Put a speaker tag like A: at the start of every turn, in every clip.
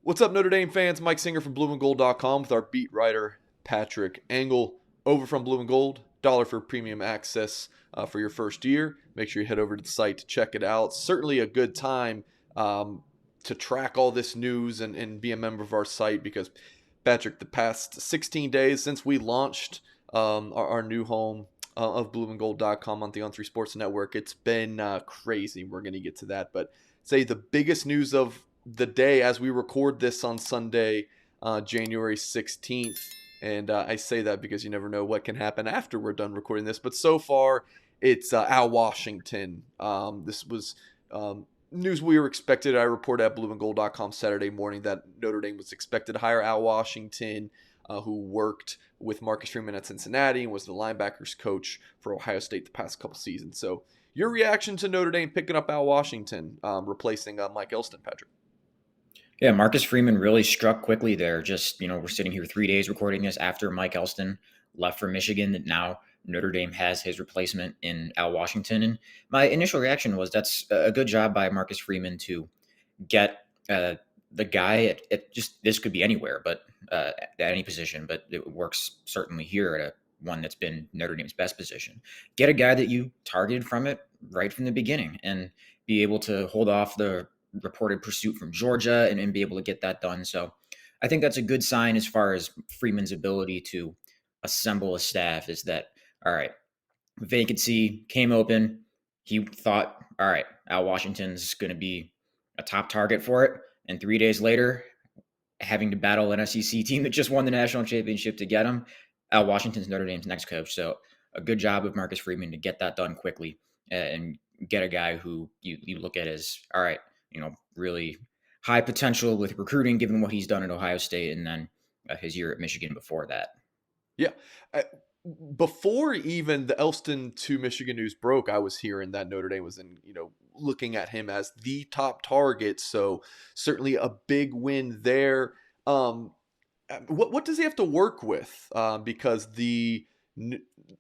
A: What's up, Notre Dame fans? Mike Singer from blueandgold.com with our beat writer, Patrick Engel, over from Blue and Gold. Dollar for premium access for your first year. Make sure you head over to the site to check it out. Certainly a good time to track all this news and be a member of our site because, Patrick, the past 16 days since we launched our new home of blueandgold.com on the On3 Sports Network, it's been crazy. We're going to get to that. But say the biggest news of the day as we record this on Sunday, January 16th. And I say that because you never know what can happen after we're done recording this. But so far, it's Al Washington. This was news we were expected. I reported at blueandgold.com Saturday morning that Notre Dame was expected to hire Al Washington, who worked with Marcus Freeman at Cincinnati and was the linebackers coach for Ohio State the past couple seasons. So your reaction to Notre Dame picking up Al Washington, replacing Mike Elston, Patrick?
B: Yeah, Marcus Freeman really struck quickly there. Just, we're sitting here 3 days recording this after Mike Elston left for Michigan. That now Notre Dame has his replacement in Al Washington. And my initial reaction was that's a good job by Marcus Freeman to get the guy at just, this could be anywhere, but at any position, but it works certainly here at one that's been Notre Dame's best position. Get a guy that you targeted from it right from the beginning and be able to hold off the reported pursuit from Georgia and be able to get that done. So I think that's a good sign as far as Freeman's ability to assemble a staff is that, all right, vacancy came open. He thought, all right, Al Washington's going to be a top target for it. And 3 days later, having to battle an SEC team that just won the national championship to get him, Al Washington's Notre Dame's next coach. So a good job of Marcus Freeman to get that done quickly and get a guy who you look at as, all right, really high potential with recruiting, given what he's done at Ohio State and then his year at Michigan before that.
A: Yeah. Before even the Elston to Michigan news broke, I was hearing that Notre Dame was looking at him as the top target. So certainly a big win there. What does he have to work with? Because the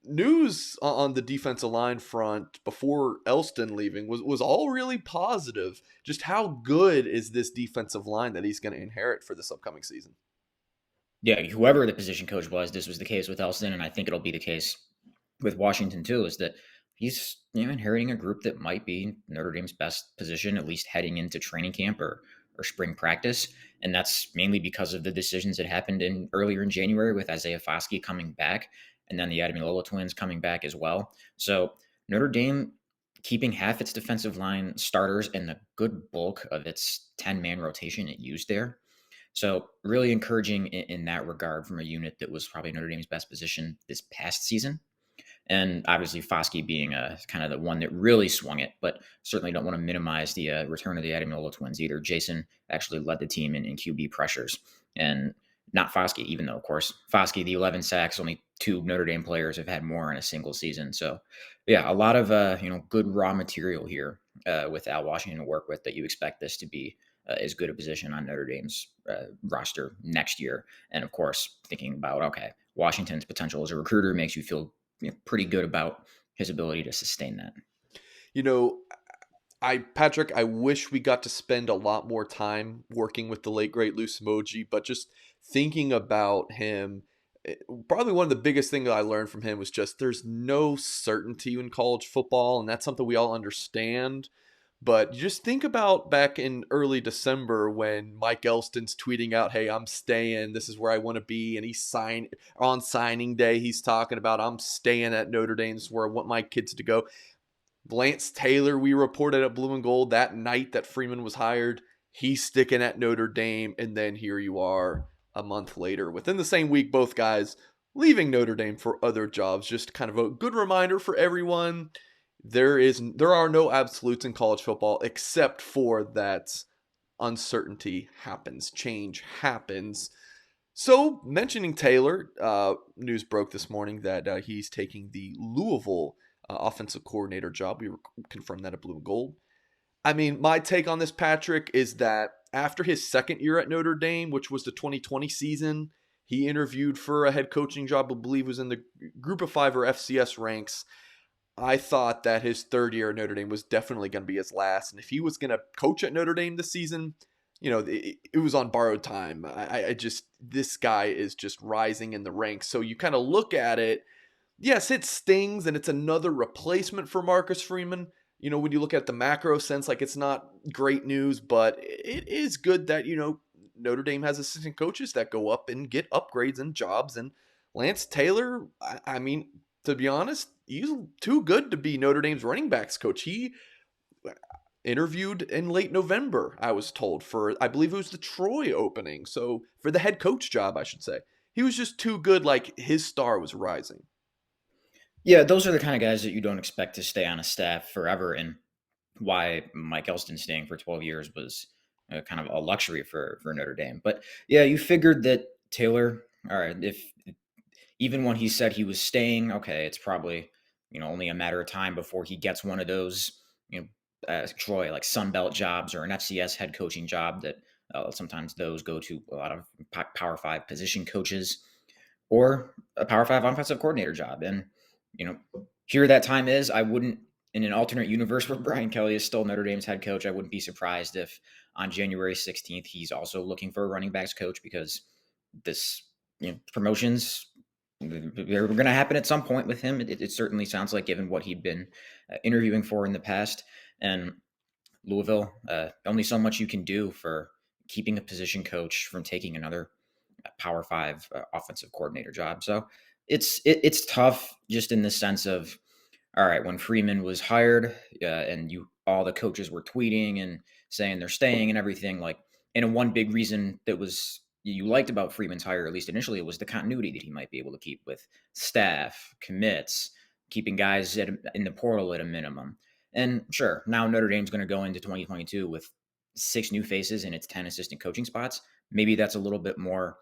A: news on the defensive line front before Elston leaving was all really positive. Just how good is this defensive line that he's going to inherit for this upcoming season?
B: Yeah, whoever the position coach was, this was the case with Elston, and I think it'll be the case with Washington too, is that he's inheriting a group that might be Notre Dame's best position, at least heading into training camp or spring practice. And that's mainly because of the decisions that happened earlier in January with Isaiah Foskey coming back and then the Ademilola twins coming back as well. So Notre Dame keeping half its defensive line starters and the good bulk of its 10-man rotation it used there. So really encouraging in that regard from a unit that was probably Notre Dame's best position this past season. And obviously Foskey being kind of the one that really swung it, but certainly don't want to minimize the return of the Ademilola twins either. Jason actually led the team in QB pressures, and not Foskey, even though, of course, Foskey, the 11 sacks, only two Notre Dame players have had more in a single season. So, yeah, a lot of good raw material here with Al Washington to work with that you expect this to be as good a position on Notre Dame's roster next year. And, of course, thinking about, okay, Washington's potential as a recruiter makes you feel pretty good about his ability to sustain that.
A: Patrick, I wish we got to spend a lot more time working with the late great Lou Emoji, but just thinking about him, probably one of the biggest things that I learned from him was just there's no certainty in college football, and that's something we all understand. But you just think about back in early December when Mike Elston's tweeting out, "Hey, I'm staying. This is where I want to be," and he's on signing day. He's talking about, "I'm staying at Notre Dame. This is where I want my kids to go." Lance Taylor, we reported at Blue and Gold that night that Freeman was hired. He's sticking at Notre Dame, and then here you are a month later. Within the same week, both guys leaving Notre Dame for other jobs. Just kind of a good reminder for everyone. There are no absolutes in college football except for that uncertainty happens, change happens. So, mentioning Taylor, news broke this morning that he's taking the Louisville offensive coordinator job. We confirmed that at Blue and Gold. I mean, my take on this, Patrick, is that after his second year at Notre Dame, which was the 2020 season, he interviewed for a head coaching job, I believe was in the Group of Five or FCS ranks. I thought that his third year at Notre Dame was definitely going to be his last. And if he was going to coach at Notre Dame this season, it was on borrowed time. I just this guy is just rising in the ranks. So you kind of look at it. Yes, it stings, and it's another replacement for Marcus Freeman. When you look at the macro sense, like it's not great news, but it is good that Notre Dame has assistant coaches that go up and get upgrades and jobs. And Lance Taylor, I mean, to be honest, he's too good to be Notre Dame's running backs coach. He interviewed in late November, I was told, for I believe it was the Troy opening. So for the head coach job, I should say. He was just too good, like his star was rising.
B: Yeah, those are the kind of guys that you don't expect to stay on a staff forever, and why Mike Elston staying for 12 years was kind of a luxury for Notre Dame. But yeah, you figured that Taylor, all right, if even when he said he was staying, okay, it's probably only a matter of time before he gets one of those Troy like Sun Belt jobs or an FCS head coaching job that sometimes those go to a lot of Power Five position coaches or a Power Five offensive coordinator job. And here that time is. I wouldn't, in an alternate universe where Brian Kelly is still Notre Dame's head coach, I wouldn't be surprised if on January 16th he's also looking for a running backs coach, because this promotions, they're going to happen at some point with him. It certainly sounds like, given what he'd been interviewing for in the past. And Louisville, only so much you can do for keeping a position coach from taking another Power Five offensive coordinator job. So it's tough, just in the sense of, all right, when Freeman was hired, and all the coaches were tweeting and saying they're staying and everything, like, and one big reason that was you liked about Freeman's hire, at least initially, was the continuity that he might be able to keep with staff, commits, keeping guys in the portal at a minimum. And sure, now Notre Dame's going to go into 2022 with 6 new faces and its 10 assistant coaching spots. Maybe that's a little bit more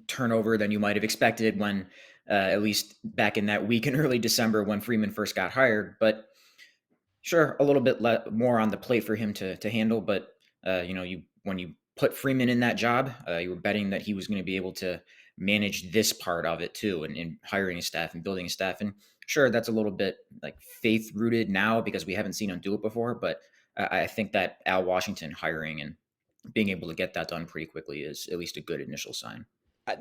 B: turnover than you might have expected when, at least back in that week in early December when Freeman first got hired. But sure, a little bit more on the plate for him to handle. But you when you put Freeman in that job, you were betting that he was going to be able to manage this part of it too, and hiring a staff and building a staff. And sure, that's a little bit like faith rooted now because we haven't seen him do it before. But I think that Al Washington hiring and being able to get that done pretty quickly is at least a good initial sign.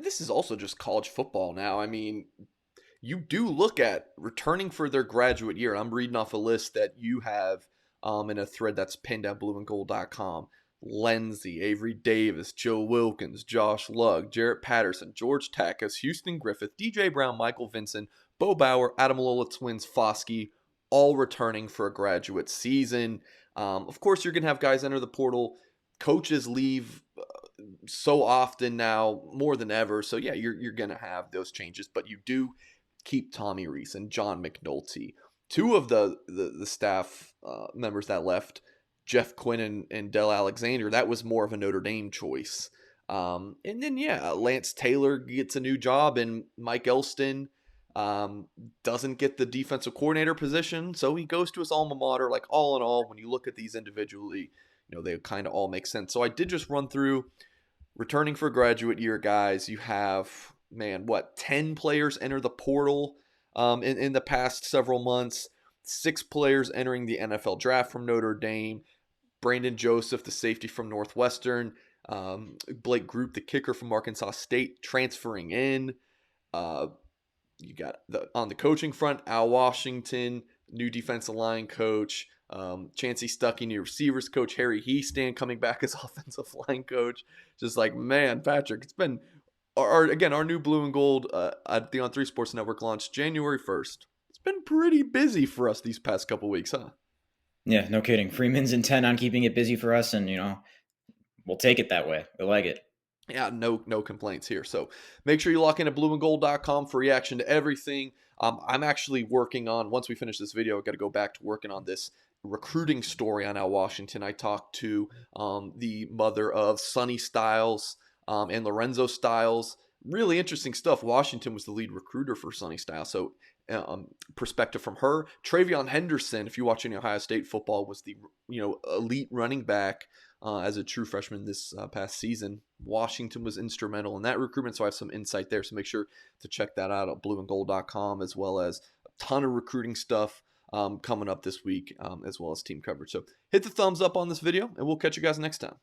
A: This is also just college football now. I mean, you do look at returning for their graduate year. I'm reading off a list that you have in a thread that's pinned at blueandgold.com. Lindsey, Avery Davis, Joe Wilkins, Josh Lugg, Jarrett Patterson, George Takis, Houston Griffith, DJ Brown, Michael Vincent, Bo Bauer, Adamalola Twins, Foskey, all returning for a graduate season. Of course, you're going to have guys enter the portal. Coaches leave so often now, more than ever. So yeah, you're going to have those changes, but you do keep Tommy Rees and John McNulty. Two of the staff members that left, Jeff Quinn and Dell Alexander, that was more of a Notre Dame choice. And then, yeah, Lance Taylor gets a new job, and Mike Elston doesn't get the defensive coordinator position, so he goes to his alma mater. Like, all in all, when you look at these individually, they kind of all make sense. So I did just run through returning for graduate year guys. You have, man, 10 players enter the portal in the past several months. 6 players entering the NFL draft from Notre Dame. Brandon Joseph, the safety from Northwestern. Blake Group, the kicker from Arkansas State, transferring in. You got on the coaching front, Al Washington, new defensive line coach. Chancey Stuckey, new receivers coach. Harry Heastan coming back as offensive line coach. Just like, man, Patrick, it's been our new blue and gold at the On3 Sports Network launched January 1st. It's been pretty busy for us these past couple weeks, huh?
B: Yeah, no kidding. Freeman's intent on keeping it busy for us, and we'll take it that way. We like it.
A: Yeah, no complaints here. So make sure you lock in at blueandgold.com for reaction to everything. I'm actually working on, once we finish this video, I've got to go back to working on this recruiting story on Al Washington. I talked to the mother of Sonny Styles and Lorenzo Styles. Really interesting stuff. Washington was the lead recruiter for Sonny Styles. So perspective from her. Travion Henderson, if you watch any Ohio State football, was the elite running back as a true freshman this past season. Washington was instrumental in that recruitment, so I have some insight there. So make sure to check that out at blueandgold.com, as well as a ton of recruiting stuff coming up this week, as well as team coverage. So hit the thumbs up on this video, and we'll catch you guys next time.